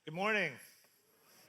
Good morning.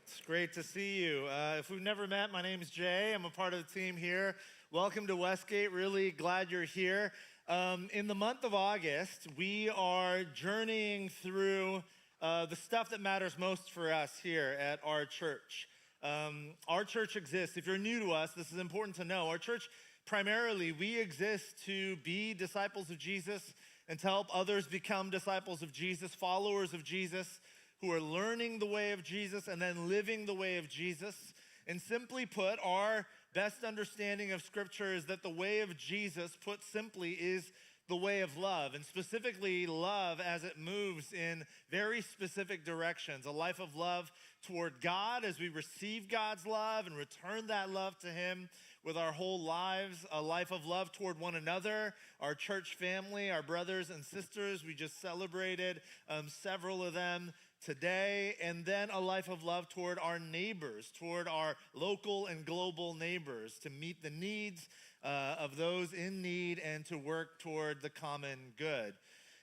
It's great to see you. If we've never met, my name is Jay. I'm a part of the team here. Welcome to WestGate. Really glad you're here. In the month of August, we are journeying through the stuff that matters most for us here at our church. Our church exists. If you're new to us, this is important to know. Our church, primarily, we exist to be disciples of Jesus and to help others become disciples of Jesus, followers of Jesus, who are learning the way of Jesus and then living the way of Jesus. And simply put, our best understanding of Scripture is that the way of Jesus, put simply, is the way of love, and specifically love as it moves in very specific directions. A life of love toward God as we receive God's love and return that love to Him with our whole lives. A life of love toward one another, our church family, our brothers and sisters. We just celebrated several of them today. And then a life of love toward our neighbors, toward our local and global neighbors, to meet the needs of those in need and to work toward the common good.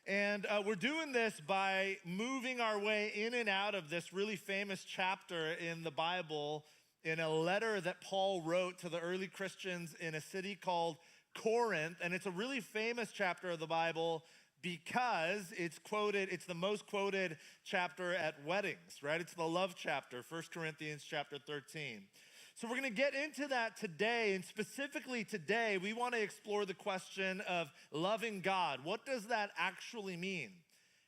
And we're doing this by moving our way in and out of this really famous chapter in the Bible in a letter that Paul wrote to the early Christians in a city called Corinth. And it's a really famous chapter of the Bible because it's the most quoted chapter at weddings, right? It's the love chapter, 1 Corinthians chapter 13. So we're gonna get into that today, and specifically today, we wanna explore the question of loving God. What does that actually mean?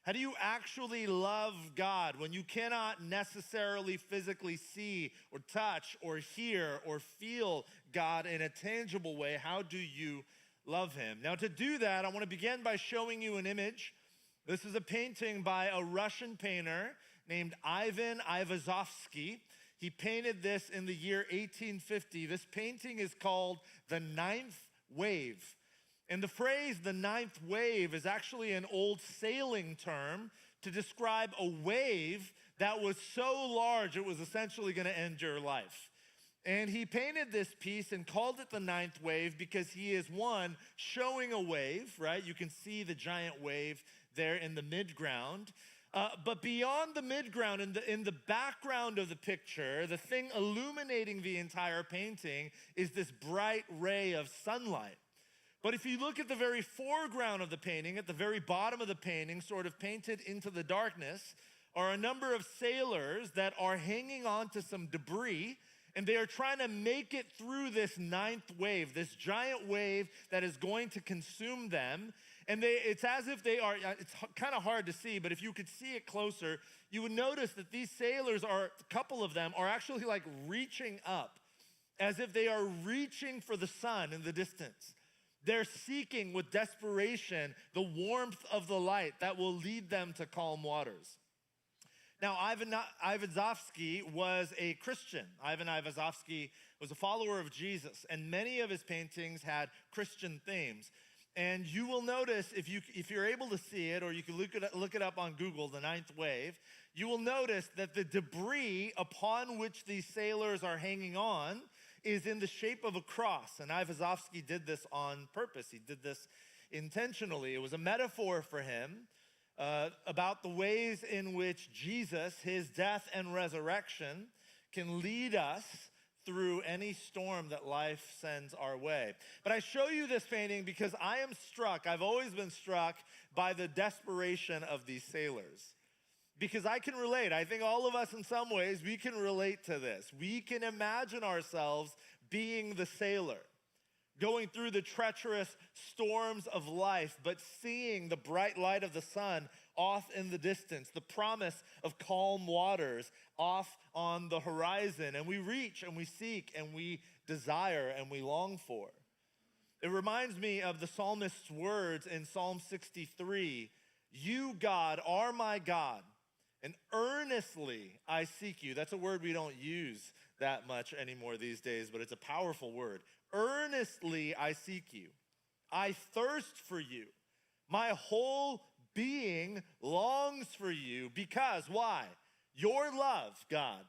How do you actually love God when you cannot necessarily physically see or touch or hear or feel God in a tangible way? How do you love Him? Now, to do that, I want to begin by showing you an image. This is a painting by a Russian painter named Ivan Ivazovsky. He painted this in the year 1850. This painting is called The Ninth Wave. And the phrase, the ninth wave, is actually an old sailing term to describe a wave that was so large it was essentially going to end your life. And he painted this piece and called it the ninth wave because he is, one, showing a wave, right? You can see the giant wave there in the midground. But beyond the midground, in the background of the picture, the thing illuminating the entire painting is this bright ray of sunlight. But if you look at the very foreground of the painting, at the very bottom of the painting, sort of painted into the darkness, are a number of sailors that are hanging on to some debris, and they are trying to make it through this ninth wave, this giant wave that is going to consume them. And it's as if they are, it's kind of hard to see, but if you could see it closer, you would notice that these sailors a couple of them are actually like reaching up, as if they are reaching for the sun in the distance. They're seeking with desperation the warmth of the light that will lead them to calm waters. Now, Ivan Ivazovsky was a Christian. Ivan Ivazovsky was a follower of Jesus, and many of his paintings had Christian themes. And you will notice, if you're able to see it, or you can look it up on Google, the ninth wave, you will notice that the debris upon which these sailors are hanging on is in the shape of a cross. And Ivazovsky did this on purpose. He did this intentionally. It was a metaphor for him about the ways in which Jesus, his death and resurrection, can lead us through any storm that life sends our way. But I show you this painting because I've always been struck by the desperation of these sailors. Because I can relate. I think all of us in some ways, we can relate to this. We can imagine ourselves being the sailor, going through the treacherous storms of life, but seeing the bright light of the sun off in the distance, the promise of calm waters off on the horizon. And we reach and we seek and we desire and we long for. It reminds me of the psalmist's words in Psalm 63, "You, God, are my God, and earnestly I seek you." That's a word we don't use that much anymore these days, but it's a powerful word. Earnestly I seek you. I thirst for you. My whole being longs for you because, why? Your love, God,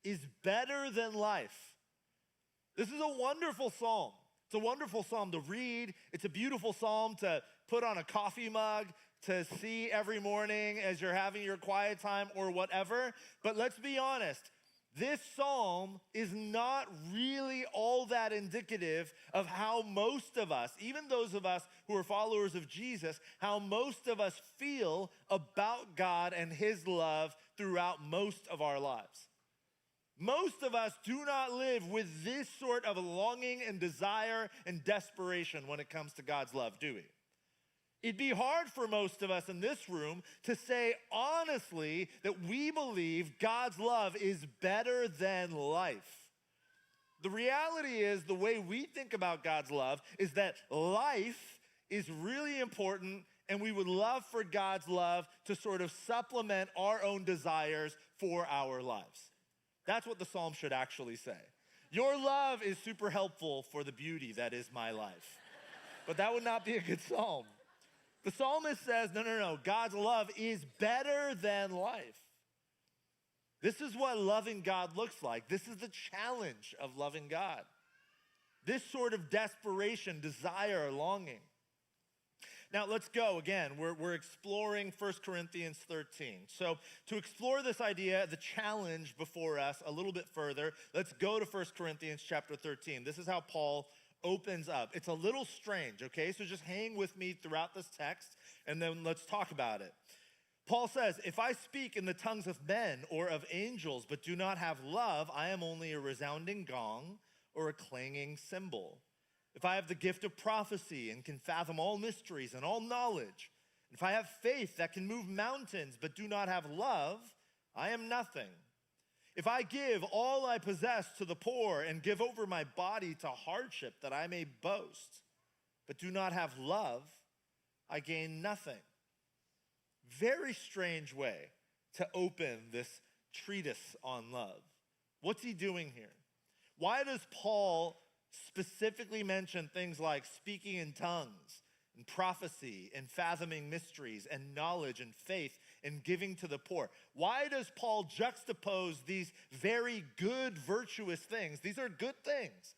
is better than life. This is a wonderful psalm. It's a wonderful psalm to read. It's a beautiful psalm to put on a coffee mug, to see every morning as you're having your quiet time or whatever. But let's be honest, this psalm is not really all that indicative of how most of us, even those of us who are followers of Jesus, how most of us feel about God and his love throughout most of our lives. Most of us do not live with this sort of longing and desire and desperation when it comes to God's love, do we? It'd be hard for most of us in this room to say honestly that we believe God's love is better than life. The reality is the way we think about God's love is that life is really important, and we would love for God's love to sort of supplement our own desires for our lives. That's what the psalm should actually say. Your love is super helpful for the beauty that is my life. But that would not be a good psalm. The psalmist says, no, God's love is better than life. This is what loving God looks like. This is the challenge of loving God. This sort of desperation, desire, longing. Now let's go again. We're exploring 1 Corinthians 13. So to explore this idea, the challenge before us a little bit further, let's go to 1 Corinthians chapter 13. This is how Paul opens up. It's a little strange, okay? So just hang with me throughout this text, and then let's talk about it. Paul says, if I speak in the tongues of men or of angels, but do not have love, I am only a resounding gong or a clanging cymbal. If I have the gift of prophecy and can fathom all mysteries and all knowledge, if I have faith that can move mountains, but do not have love, I am nothing. If I give all I possess to the poor and give over my body to hardship that I may boast, but do not have love, I gain nothing. Very strange way to open this treatise on love. What's he doing here? Why does Paul specifically mention things like speaking in tongues and prophecy and fathoming mysteries and knowledge and faith and giving to the poor? Why does Paul juxtapose these very good, virtuous things? These are good things.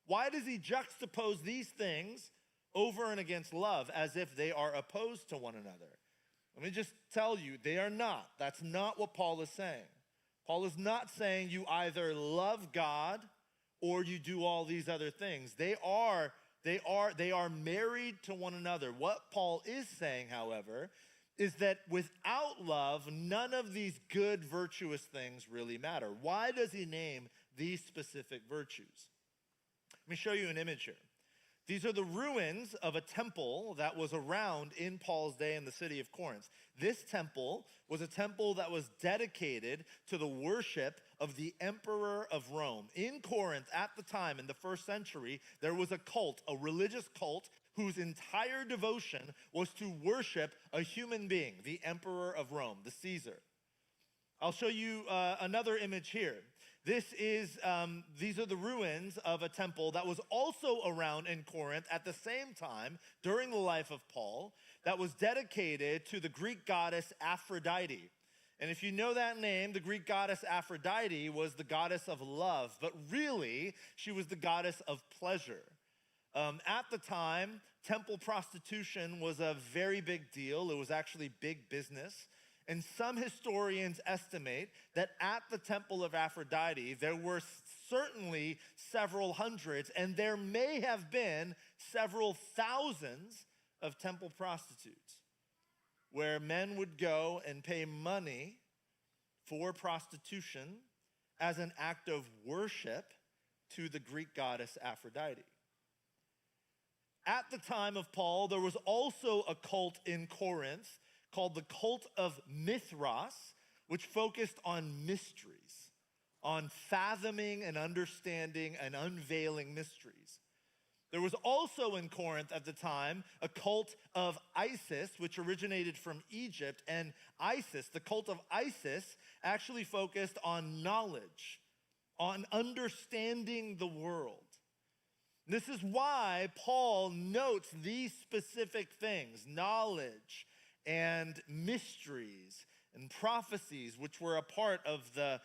Why does he juxtapose these things over and against love as if they are opposed to one another? Let me just tell you, they are not. That's not what Paul is saying. Paul is not saying you either love God or you do all these other things. They are married to one another. What Paul is saying, however, is that without love, none of these good, virtuous things really matter. Why does he name these specific virtues? Let me show you an image here. These are the ruins of a temple that was around in Paul's day in the city of Corinth. This temple was a temple that was dedicated to the worship of the emperor of Rome. In Corinth at the time, in the first century, there was a cult, a religious cult, whose entire devotion was to worship a human being, the emperor of Rome, the Caesar. I'll show you another image here. These are the ruins of a temple that was also around in Corinth at the same time during the life of Paul that was dedicated to the Greek goddess Aphrodite. And if you know that name, the Greek goddess Aphrodite was the goddess of love, but really she was the goddess of pleasure. At the time, temple prostitution was a very big deal. It was actually big business. And some historians estimate that at the temple of Aphrodite, there were certainly several hundreds, and there may have been several thousands of temple prostitutes, where men would go and pay money for prostitution as an act of worship to the Greek goddess Aphrodite. At the time of Paul, there was also a cult in Corinth called the cult of Mithras, which focused on mysteries, on fathoming and understanding and unveiling mysteries. There was also in Corinth at the time a cult of Isis, which originated from Egypt, and Isis, the cult of Isis, actually focused on knowledge, on understanding the world. This is why Paul notes these specific things, knowledge and mysteries and prophecies, which were a part of the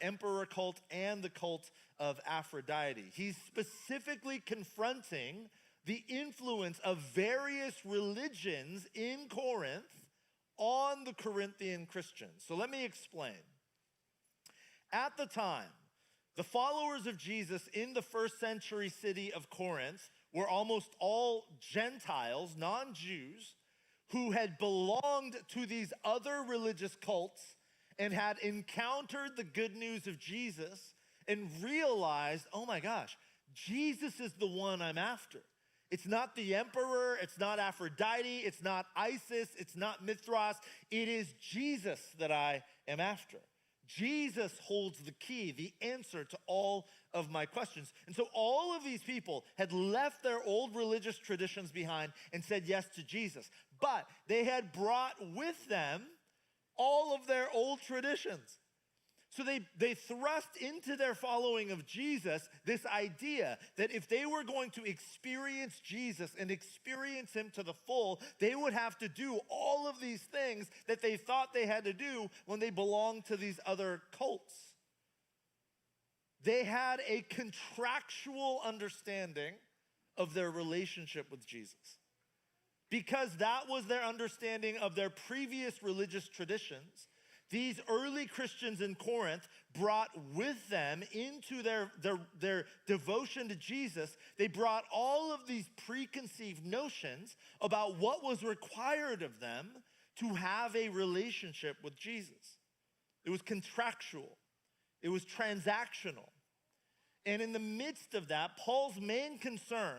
emperor cult and the cult of Aphrodite. He's specifically confronting the influence of various religions in Corinth on the Corinthian Christians. So let me explain. At the time, the followers of Jesus in the first century city of Corinth were almost all Gentiles, non-Jews, who had belonged to these other religious cults and had encountered the good news of Jesus and realized, oh my gosh, Jesus is the one I'm after. It's not the emperor, it's not Aphrodite, it's not Isis, it's not Mithras. It is Jesus that I am after. Jesus holds the key, the answer to all of my questions. And so all of these people had left their old religious traditions behind and said yes to Jesus. But they had brought with them all of their old traditions. So they thrust into their following of Jesus this idea that if they were going to experience Jesus and experience him to the full, they would have to do all of these things that they thought they had to do when they belonged to these other cults. They had a contractual understanding of their relationship with Jesus. Because that was their understanding of their previous religious traditions, these early Christians in Corinth brought with them into their devotion to Jesus, they brought all of these preconceived notions about what was required of them to have a relationship with Jesus. It was contractual. It was transactional. And in the midst of that, Paul's main concern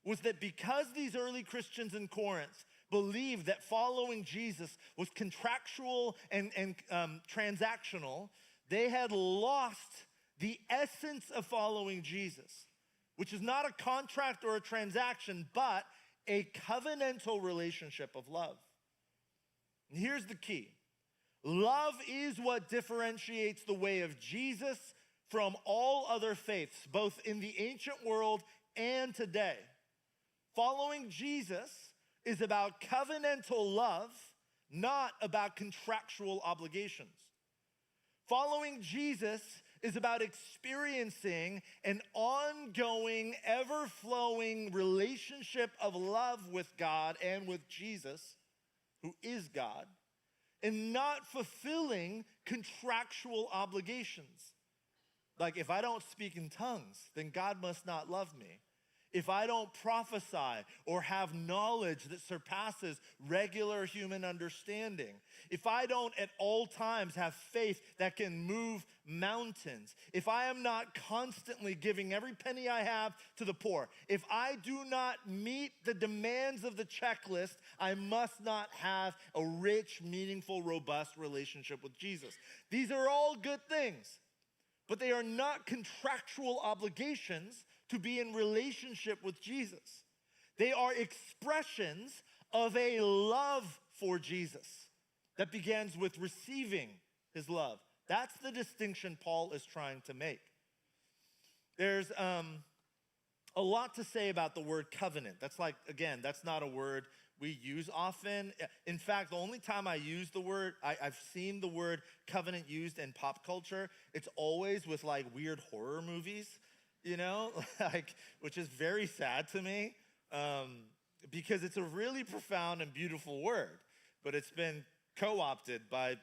was that because these early Christians in Corinth believed that following Jesus was contractual and transactional, they had lost the essence of following Jesus, which is not a contract or a transaction, but a covenantal relationship of love. And here's the key. Love is what differentiates the way of Jesus from all other faiths, both in the ancient world and today. Following Jesus is about covenantal love, not about contractual obligations. Following Jesus is about experiencing an ongoing, ever-flowing relationship of love with God and with Jesus, who is God, and not fulfilling contractual obligations. Like, if I don't speak in tongues, then God must not love me. If I don't prophesy or have knowledge that surpasses regular human understanding, if I don't at all times have faith that can move mountains, if I am not constantly giving every penny I have to the poor, if I do not meet the demands of the checklist, I must not have a rich, meaningful, robust relationship with Jesus. These are all good things, but they are not contractual obligations to be in relationship with Jesus. They are expressions of a love for Jesus that begins with receiving his love. That's the distinction Paul is trying to make. There's a lot to say about the word covenant. That's not a word we use often. In fact, the only time I use the word, I've seen the word covenant used in pop culture, it's always with like weird horror movies. Which is very sad to me because it's a really profound and beautiful word, but it's been co-opted by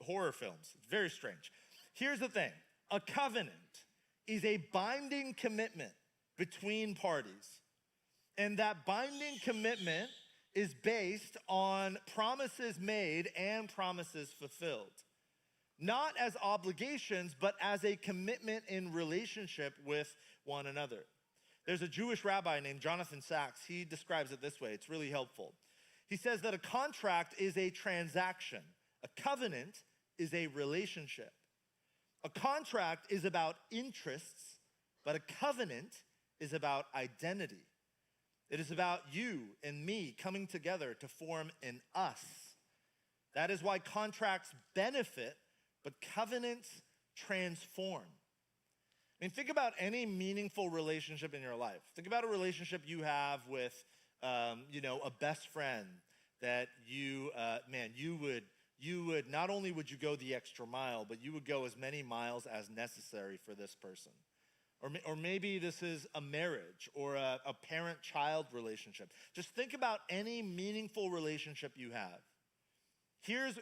horror films. It's very strange. Here's the thing. A covenant is a binding commitment between parties, and that binding commitment is based on promises made and promises fulfilled. Not as obligations, but as a commitment in relationship with one another. There's a Jewish rabbi named Jonathan Sachs. He describes it this way. It's really helpful. He says that a contract is a transaction. A covenant is a relationship. A contract is about interests, but a covenant is about identity. It is about you and me coming together to form an us. That is why contracts benefit, but covenants transform. I mean, think about any meaningful relationship in your life. Think about a relationship you have with, a best friend that you would, not only would you go the extra mile, but you would go as many miles as necessary for this person. Or maybe this is a marriage or a parent-child relationship. Just think about any meaningful relationship you have.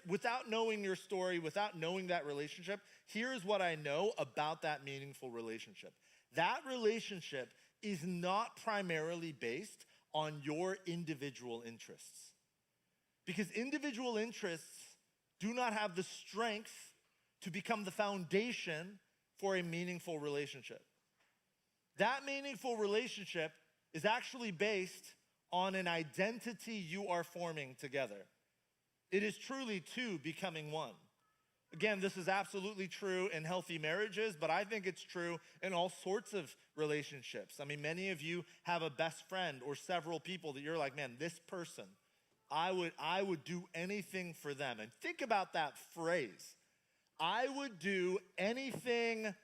Without knowing your story, without knowing that relationship, here's what I know about that meaningful relationship. That relationship is not primarily based on your individual interests. Because individual interests do not have the strength to become the foundation for a meaningful relationship. That meaningful relationship is actually based on an identity you are forming together. It is truly two becoming one. Again, this is absolutely true in healthy marriages, but I think it's true in all sorts of relationships. I mean, many of you have a best friend or several people that you're like, man, this person, I would do anything for them. And think about that phrase. I would do anything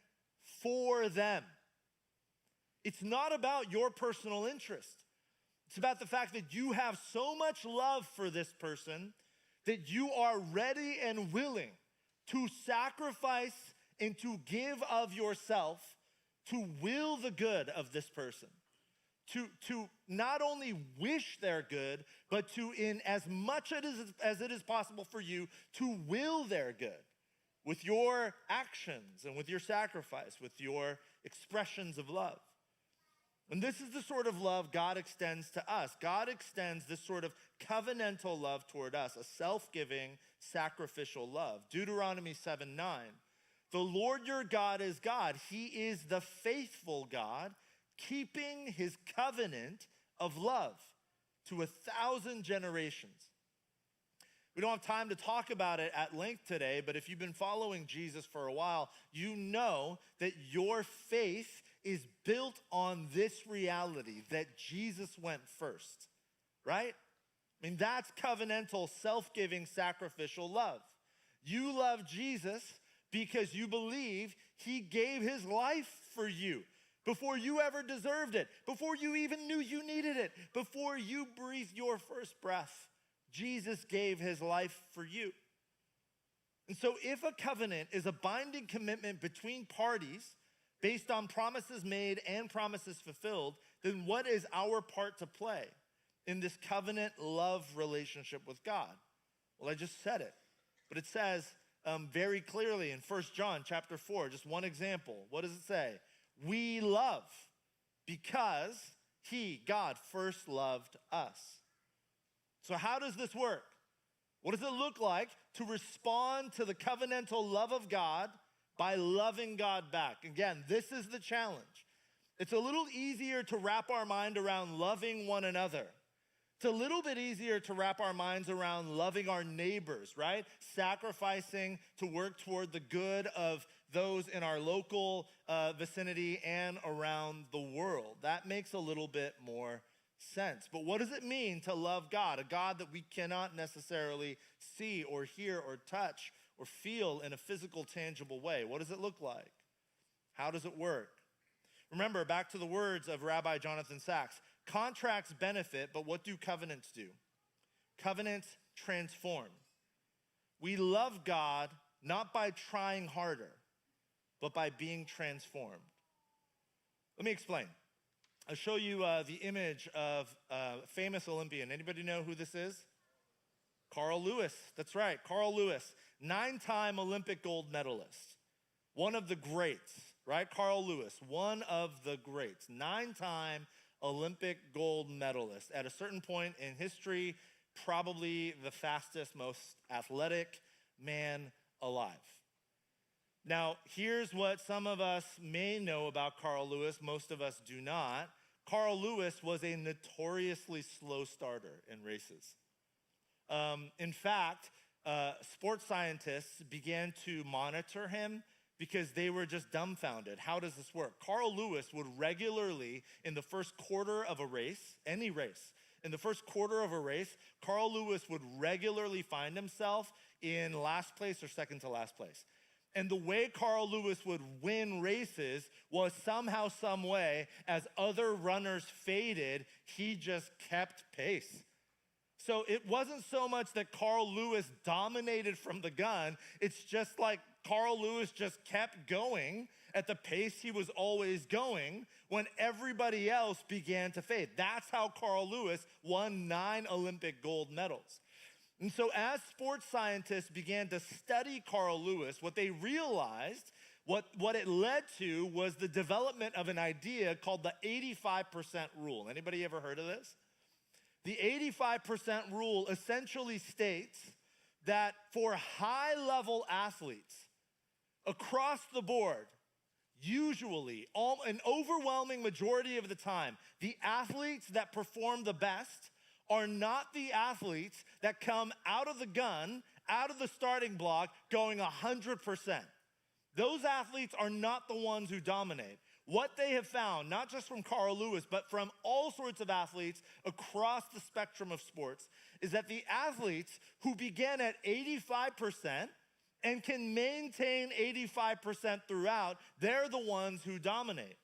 for them. It's not about your personal interest. It's about the fact that you have so much love for this person that you are ready and willing to sacrifice and to give of yourself to will the good of this person. To not only wish their good, but to, in as much as it is possible for you, to will their good with your actions and with your sacrifice, with your expressions of love. And this is the sort of love God extends to us. God extends this sort of covenantal love toward us, a self-giving, sacrificial love. Deuteronomy 7:9, the Lord your God is God. He is the faithful God, keeping his covenant of love to 1,000 generations. We don't have time to talk about it at length today, but if you've been following Jesus for a while, you know that your faith is built on this reality that Jesus went first, right? I mean, that's covenantal, self-giving, sacrificial love. You love Jesus because you believe he gave his life for you before you ever deserved it, before you even knew you needed it, before you breathed your first breath. Jesus gave his life for you. And so if a covenant is a binding commitment between parties based on promises made and promises fulfilled, then what is our part to play in this covenant love relationship with God? Well, I just said it, but it says very clearly in 1 John chapter 4, just one example. What does it say? We love because he, God, first loved us. So how does this work? What does it look like to respond to the covenantal love of God by loving God back? Again, this is the challenge. It's a little easier to wrap our mind around loving one another. It's a little bit easier to wrap our minds around loving our neighbors, right? Sacrificing to work toward the good of those in our local vicinity and around the world. That makes a little bit more sense. But what does it mean to love God? A God that we cannot necessarily see or hear or touch or feel in a physical, tangible way. What does it look like? How does it work? Remember, back to the words of Rabbi Jonathan Sacks, contracts benefit, but what do covenants do? Covenants transform. We love God not by trying harder, but by being transformed. Let me explain. I'll show you the image of a famous Olympian. Anybody know who this is? Carl Lewis. That's right, Carl Lewis, 9-time Olympic gold medalist. One of the greats, right? Carl Lewis, one of the greats, 9-time Olympic gold medalist. At a certain point in history, probably the fastest, most athletic man alive. Now, here's what some of us may know about Carl Lewis. Most of us do not. Carl Lewis was a notoriously slow starter in races. In fact, sports scientists began to monitor him because they were just dumbfounded. How does this work? Carl Lewis would regularly, in the first quarter of a race, any race, in the first quarter of a race, Carl Lewis would regularly find himself in last place or second to last place. And the way Carl Lewis would win races was somehow, some way, as other runners faded, he just kept pace. So it wasn't so much that Carl Lewis dominated from the gun, it's just like Carl Lewis just kept going at the pace he was always going when everybody else began to fade. That's how Carl Lewis won 9 Olympic gold medals. And so as sports scientists began to study Carl Lewis, what they realized, what it led to was the development of an idea called the 85% rule. Anybody ever heard of this? The 85% rule essentially states that for high-level athletes across the board, usually, an overwhelming majority of the time, the athletes that perform the best are not the athletes that come out of the gun, out of the starting block, going 100%. Those athletes are not the ones who dominate. What they have found, not just from Carl Lewis, but from all sorts of athletes across the spectrum of sports, is that the athletes who begin at 85% and can maintain 85% throughout, they're the ones who dominate.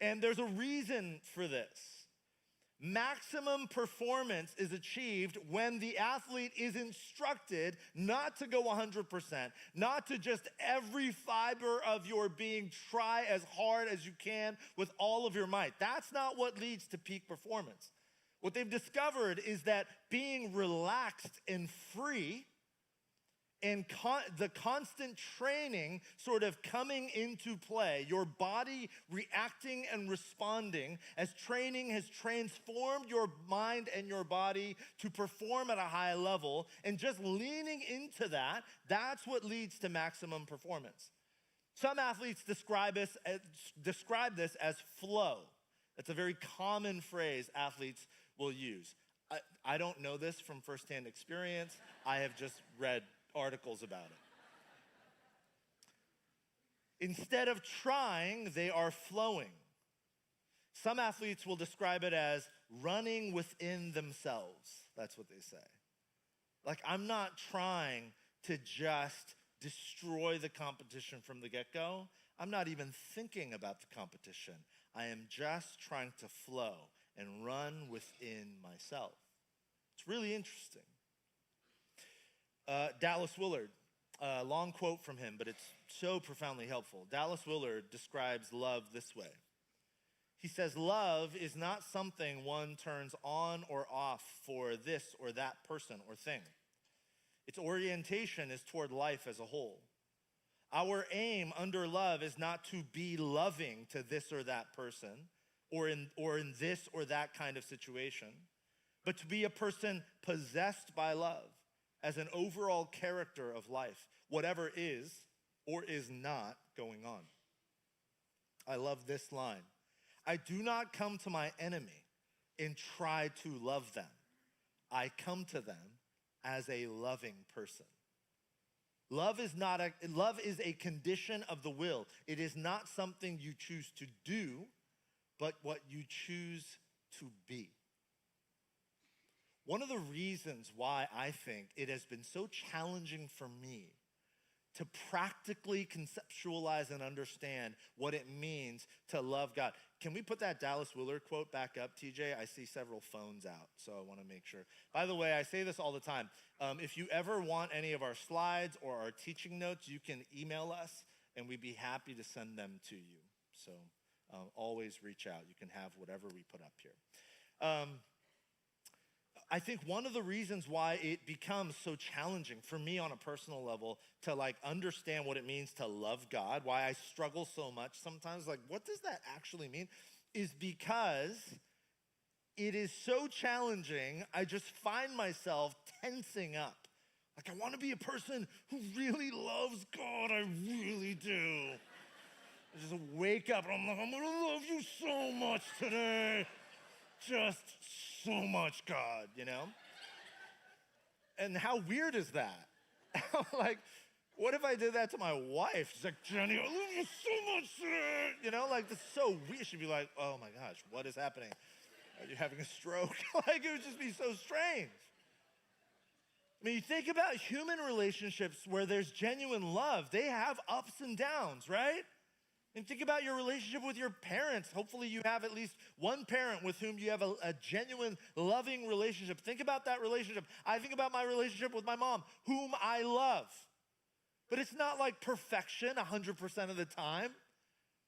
And there's a reason for this. Maximum performance is achieved when the athlete is instructed not to go 100%, not to just every fiber of your being try as hard as you can with all of your might. That's not what leads to peak performance. What they've discovered is that being relaxed and free and the constant training sort of coming into play, your body reacting and responding as training has transformed your mind and your body to perform at a high level, and just leaning into that, that's what leads to maximum performance. Some athletes describe this as flow. That's a very common phrase athletes will use. I don't know this from firsthand experience. I have just read articles about it. Instead of trying, they are flowing. Some athletes will describe it as running within themselves. That's what they say. Like, I'm not trying to just destroy the competition from the get-go. I'm not even thinking about the competition. I am just trying to flow and run within myself. It's really interesting. Dallas Willard, long quote from him, but it's so profoundly helpful. Dallas Willard describes love this way. He says, love is not something one turns on or off for this or that person or thing. Its orientation is toward life as a whole. Our aim under love is not to be loving to this or that person or in this or that kind of situation, but to be a person possessed by love as an overall character of life, whatever is or is not going on. I love this line. I do not come to my enemy and try to love them. I come to them as a loving person. Love is a condition of the will. It is not something you choose to do, but what you choose to be. One of the reasons why I think it has been so challenging for me to practically conceptualize and understand what it means to love God. Can we put that Dallas Willard quote back up, TJ? I see several phones out, so I want to make sure. By the way, I say this all the time. If you ever want any of our slides or our teaching notes, you can email us, and we'd be happy to send them to you. So always reach out. You can have whatever we put up here. I think one of the reasons why it becomes so challenging for me on a personal level to understand what it means to love God, why I struggle so much sometimes, what does that actually mean, is because it is so challenging, I just find myself tensing up. I want to be a person who really loves God, I really do. I just wake up and I'm like, I'm gonna love you so much today. Just so much, God, you know? And how weird is that? What if I did that to my wife? She's like, Jenny, I love you so much today. You know, that's so weird. She'd be like, oh my gosh, what is happening? Are you having a stroke? It would just be so strange. I mean, you think about human relationships where there's genuine love. They have ups and downs, right? And think about your relationship with your parents. Hopefully you have at least one parent with whom you have a genuine, loving relationship. Think about that relationship. I think about my relationship with my mom, whom I love. But it's not like perfection 100% of the time.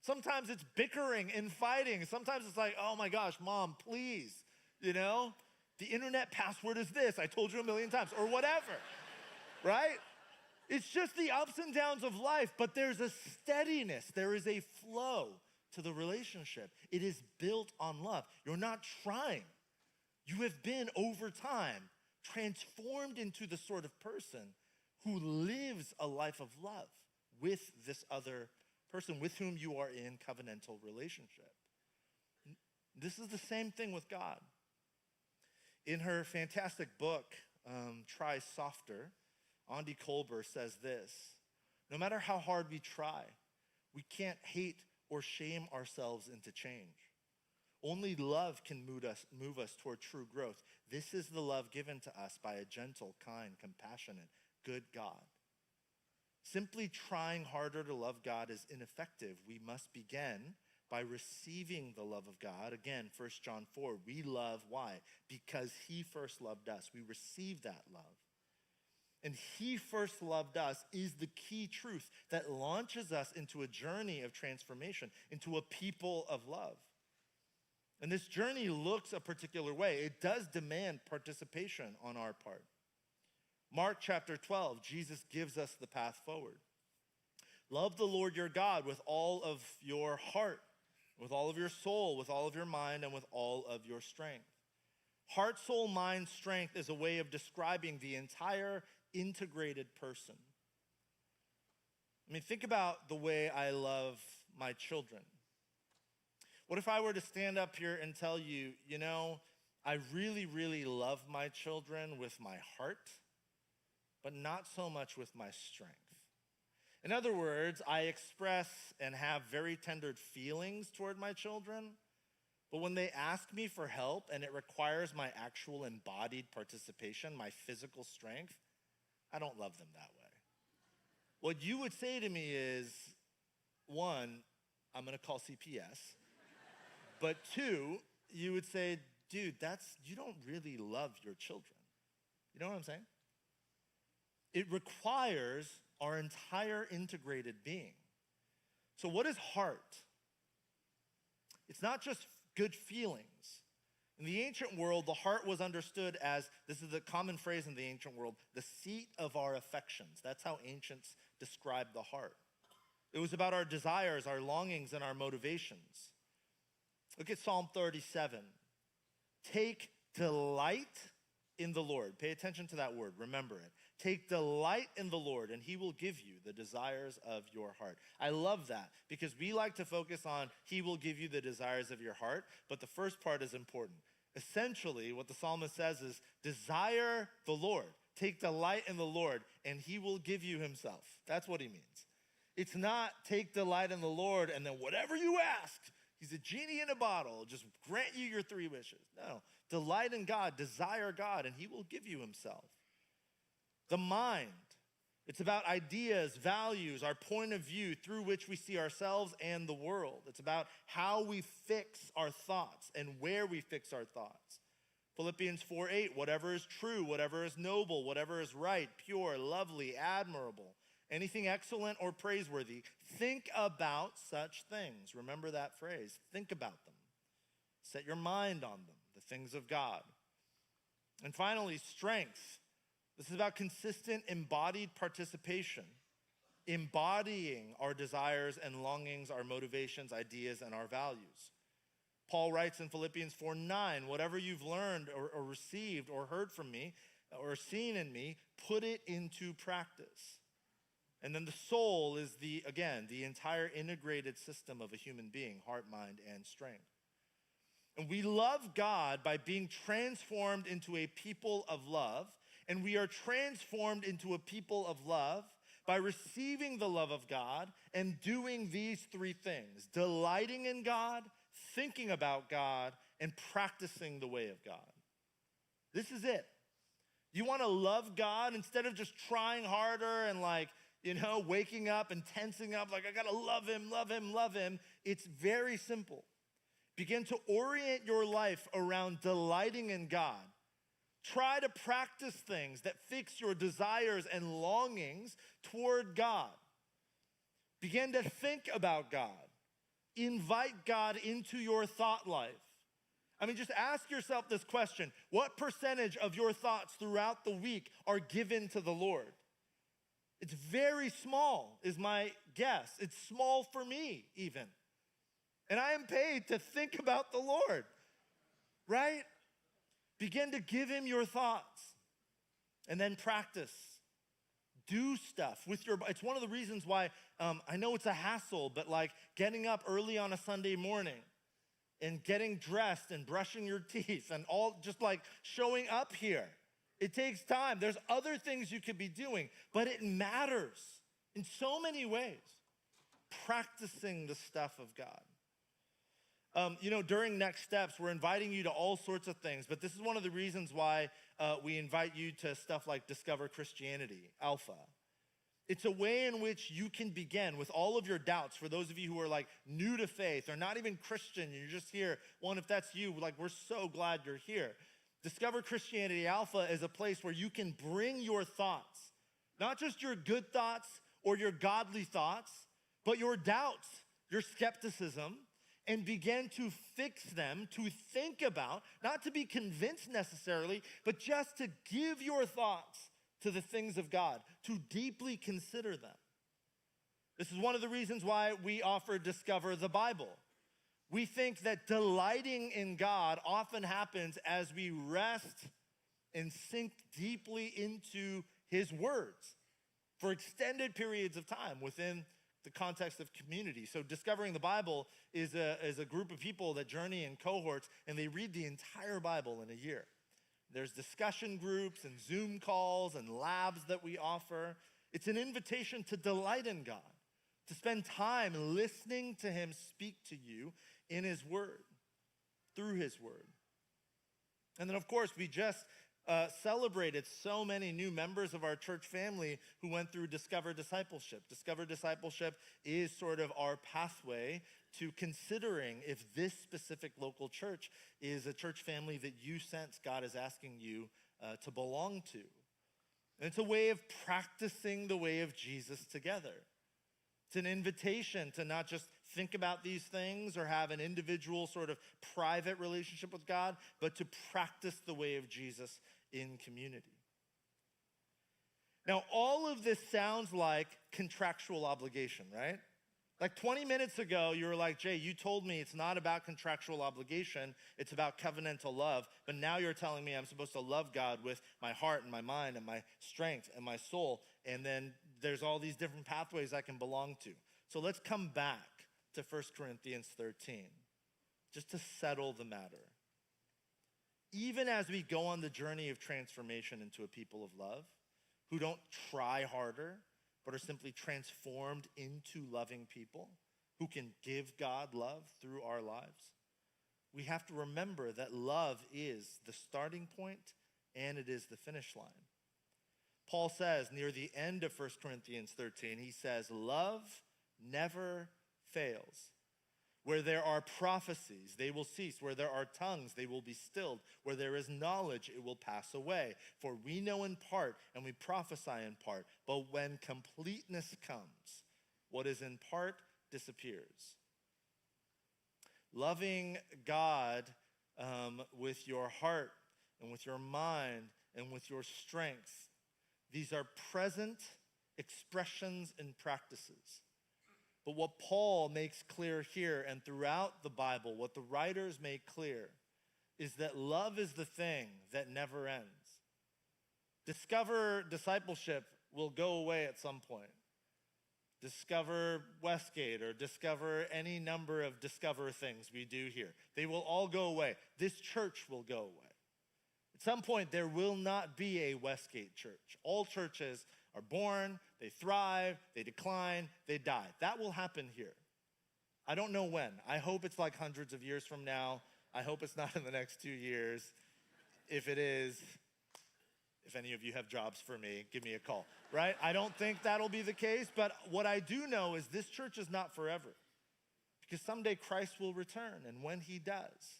Sometimes it's bickering and fighting. Sometimes it's like, oh my gosh, mom, please, the internet password is this. I told you a million times, or whatever, right? It's just the ups and downs of life, but there's a steadiness. There is a flow to the relationship. It is built on love. You're not trying. You have been, over time, transformed into the sort of person who lives a life of love with this other person with whom you are in covenantal relationship. This is the same thing with God. In her fantastic book, Try Softer, Andy Kolber says this: no matter how hard we try, we can't hate or shame ourselves into change. Only love can move us toward true growth. This is the love given to us by a gentle, kind, compassionate, good God. Simply trying harder to love God is ineffective. We must begin by receiving the love of God. Again, 1 John 4, we love, why? Because he first loved us. We receive that love. And he first loved us is the key truth that launches us into a journey of transformation, into a people of love. And this journey looks a particular way. It does demand participation on our part. Mark chapter 12, Jesus gives us the path forward. Love the Lord your God with all of your heart, with all of your soul, with all of your mind, and with all of your strength. Heart, soul, mind, strength is a way of describing the entire integrated person. I mean, think about the way I love my children. What if I were to stand up here and tell you, I really, really love my children with my heart, but not so much with my strength. In other words, I express and have very tender feelings toward my children, but when they ask me for help and it requires my actual embodied participation, my physical strength, I don't love them that way. What you would say to me is, one, I'm gonna call CPS, but two, you would say, dude, you don't really love your children. You know what I'm saying? It requires our entire integrated being. So what is heart? It's not just good feelings. In the ancient world, the heart was understood as, this is the common phrase in the ancient world, the seat of our affections. That's how ancients described the heart. It was about our desires, our longings, and our motivations. Look at Psalm 37. Take delight in the Lord. Pay attention to that word. Remember it. Take delight in the Lord, and he will give you the desires of your heart. I love that because we like to focus on he will give you the desires of your heart, but the first part is important. Essentially, what the psalmist says is desire the Lord. Take delight in the Lord, and he will give you himself. That's what he means. It's not take delight in the Lord, and then whatever you ask, he's a genie in a bottle, just grant you your 3 wishes. No, delight in God, desire God, and he will give you himself. The mind, it's about ideas, values, our point of view through which we see ourselves and the world. It's about how we fix our thoughts and where we fix our thoughts. Philippians 4:8, whatever is true, whatever is noble, whatever is right, pure, lovely, admirable, anything excellent or praiseworthy, think about such things. Remember that phrase, think about them. Set your mind on them, the things of God. And finally, strength. This is about consistent embodied participation, embodying our desires and longings, our motivations, ideas, and our values. Paul writes in Philippians 4:9, whatever you've learned or received or heard from me or seen in me, put it into practice. And then the soul is the entire integrated system of a human being, heart, mind, and strength. And we love God by being transformed into a people of love. And we are transformed into a people of love by receiving the love of God and doing these 3 things: delighting in God, thinking about God, and practicing the way of God. This is it. You want to love God instead of just trying harder and waking up and tensing up like I got to love him, love him, love him. It's very simple. Begin to orient your life around delighting in God. Try to practice things that fix your desires and longings toward God. Begin to think about God. Invite God into your thought life. I mean, just ask yourself this question. What percentage of your thoughts throughout the week are given to the Lord? It's very small, is my guess. It's small for me, even. And I am paid to think about the Lord, right? Begin to give him your thoughts and then practice. Do stuff with your, it's one of the reasons why I know it's a hassle, but like getting up early on a Sunday morning and getting dressed and brushing your teeth and all just like showing up here. It takes time. There's other things you could be doing, but it matters in so many ways. Practicing the stuff of God. During Next Steps, we're inviting you to all sorts of things, but this is one of the reasons why we invite you to stuff like Discover Christianity, Alpha. It's a way in which you can begin with all of your doubts. For those of you who are like new to faith or not even Christian, you're just here. Well, if that's you, like we're so glad you're here. Discover Christianity Alpha is a place where you can bring your thoughts, not just your good thoughts or your godly thoughts, but your doubts, your skepticism, and begin to fix them, to think about, not to be convinced necessarily, but just to give your thoughts to the things of God, to deeply consider them. This is one of the reasons why we offer Discover the Bible. We think that delighting in God often happens as we rest and sink deeply into his words for extended periods of time within the context of community. So Discovering the Bible is a group of people that journey in cohorts, and they read the entire Bible in a year. There's discussion groups and Zoom calls and labs that we offer. It's an invitation to delight in God, to spend time listening to him speak to you in his word, through his word. And then, of course, we just celebrated so many new members of our church family who went through Discover Discipleship. Discover Discipleship is sort of our pathway to considering if this specific local church is a church family that you sense God is asking you to belong to. And it's a way of practicing the way of Jesus together. It's an invitation to not just think about these things or have an individual sort of private relationship with God, but to practice the way of Jesus in community. Now, all of this sounds like contractual obligation, right? Like 20 minutes ago, you were like, Jay, you told me it's not about contractual obligation, it's about covenantal love. But now you're telling me I'm supposed to love God with my heart and my mind and my strength and my soul. And then there's all these different pathways I can belong to. So let's come back to 1 Corinthians 13, just to settle the matter. Even as we go on the journey of transformation into a people of love, who don't try harder, but are simply transformed into loving people who can give God love through our lives, we have to remember that love is the starting point and it is the finish line. Paul says near the end of 1 Corinthians 13, he says, love never fails. Where there are prophecies, they will cease. Where there are tongues, they will be stilled. Where there is knowledge, it will pass away. For we know in part and we prophesy in part. But when completeness comes, what is in part disappears. Loving God with your heart and with your mind and with your strength, these are present expressions and practices. But what Paul makes clear here and throughout the Bible, what the writers make clear, is that love is the thing that never ends. Discover discipleship will go away at some point. Discover WestGate or discover any number of discover things we do here. They will all go away. This church will go away. At some point, there will not be a WestGate church. All churches are born, they thrive, they decline, they die. That will happen here. I don't know when. I hope it's like hundreds of years from now. I hope it's not in the next 2 years. If it is, if any of you have jobs for me, give me a call, right? I don't think that'll be the case, but what I do know is this church is not forever, because someday Christ will return, and when he does,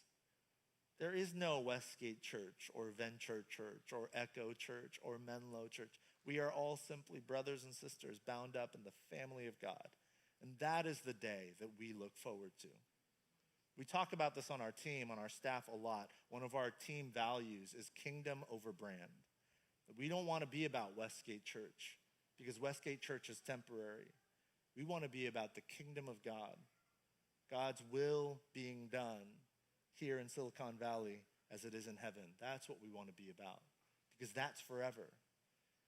There is no WestGate Church or Venture Church or Echo Church or Menlo Church. We are all simply brothers and sisters bound up in the family of God. And that is the day that we look forward to. We talk about this on our team, on our staff a lot. One of our team values is kingdom over brand. We don't want to be about WestGate Church because WestGate Church is temporary. We want to be about the kingdom of God, God's will being done here in Silicon Valley as it is in heaven. That's what we want to be about because that's forever.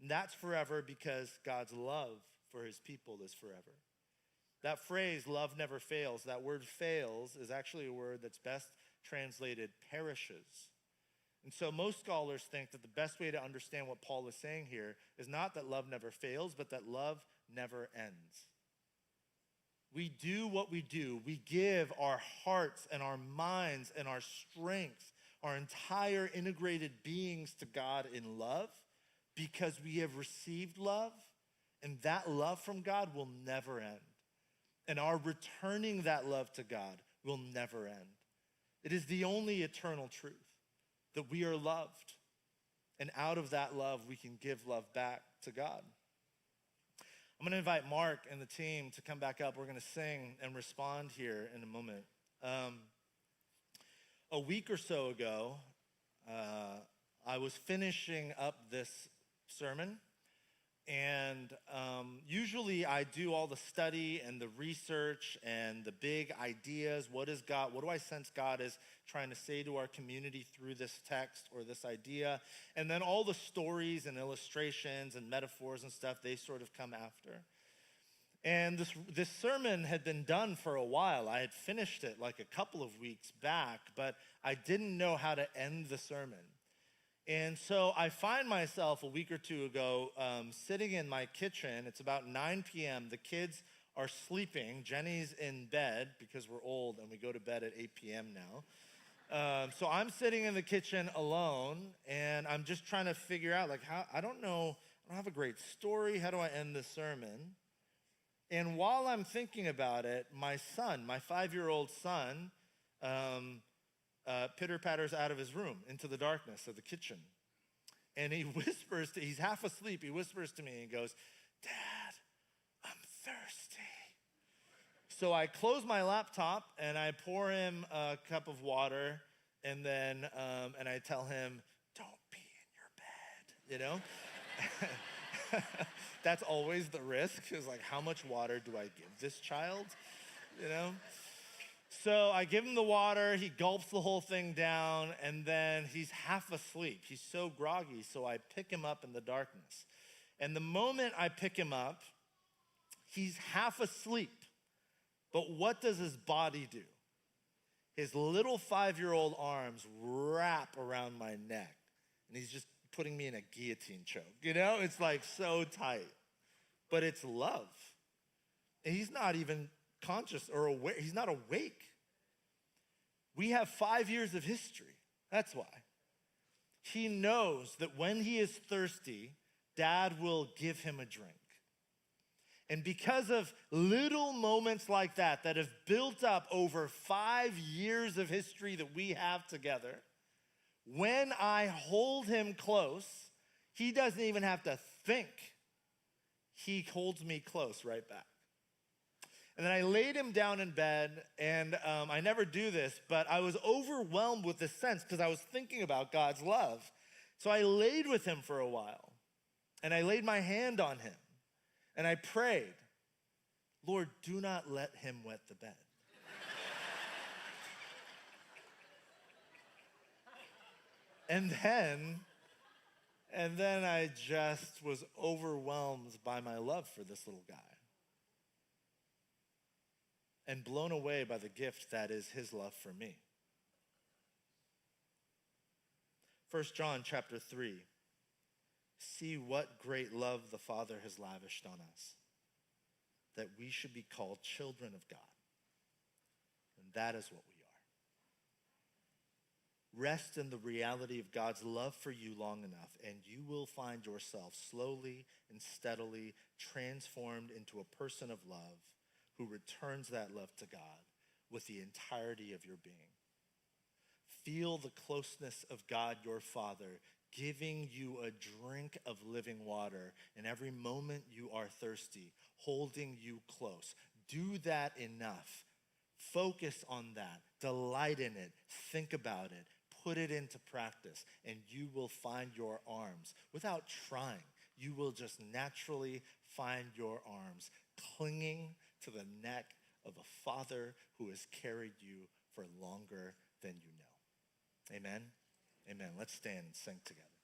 And that's forever because God's love for his people is forever. That phrase, love never fails, that word fails is actually a word that's best translated perishes. And so most scholars think that the best way to understand what Paul is saying here is not that love never fails, but that love never ends. We do what we do. We give our hearts and our minds and our strength, our entire integrated beings to God in love because we have received love, and that love from God will never end. And our returning that love to God will never end. It is the only eternal truth that we are loved. And out of that love, we can give love back to God. I'm going to invite Mark and the team to come back up. We're going to sing and respond here in a moment. A week or so ago, I was finishing up this sermon. And usually I do all the study and the research and the big ideas. What do I sense God is trying to say to our community through this text or this idea? And then all the stories and illustrations and metaphors and stuff, they sort of come after. And this sermon had been done for a while. I had finished it like a couple of weeks back, but I didn't know how to end the sermon. And so I find myself a week or two ago sitting in my kitchen. It's about 9 p.m. The kids are sleeping. Jenny's in bed because we're old and we go to bed at 8 p.m. now. So I'm sitting in the kitchen alone and I'm just trying to figure out I don't have a great story. How do I end this sermon? And while I'm thinking about it, my son, my 5-year-old son, pitter-patters out of his room into the darkness of the kitchen. And he whispers, he's half asleep, he whispers to me and goes, "Dad, I'm thirsty." So I close my laptop and I pour him a cup of water and then, and I tell him, "Don't pee in your bed," you know? That's always the risk, is like, how much water do I give this child, you know? So I give him the water, he gulps the whole thing down, and then he's half asleep. He's so groggy, so I pick him up in the darkness. And the moment I pick him up, he's half asleep. But what does his body do? His little 5-year-old arms wrap around my neck, and he's just putting me in a guillotine choke. You know, it's like so tight. But it's love. And he's not even conscious or aware. He's not awake. We have 5 years of history. That's why. He knows that when he is thirsty, Dad will give him a drink. And because of little moments like that have built up over 5 years of history that we have together, when I hold him close, he doesn't even have to think. He holds me close right back. And then I laid him down in bed, and I never do this, but I was overwhelmed with this sense because I was thinking about God's love. So I laid with him for a while, and I laid my hand on him, and I prayed, "Lord, do not let him wet the bed." And then I just was overwhelmed by my love for this little guy and blown away by the gift that is his love for me. 1 John chapter 3. See what great love the Father has lavished on us, that we should be called children of God. And that is what we are. Rest in the reality of God's love for you long enough, and you will find yourself slowly and steadily transformed into a person of love who returns that love to God with the entirety of your being. Feel the closeness of God, your Father, giving you a drink of living water in every moment you are thirsty, holding you close. Do that enough. Focus on that. Delight in it. Think about it. Put it into practice, and you will find your arms. Without trying, you will just naturally find your arms clinging to the neck of a Father who has carried you for longer than you know. Amen? Amen. Let's stand and sing together.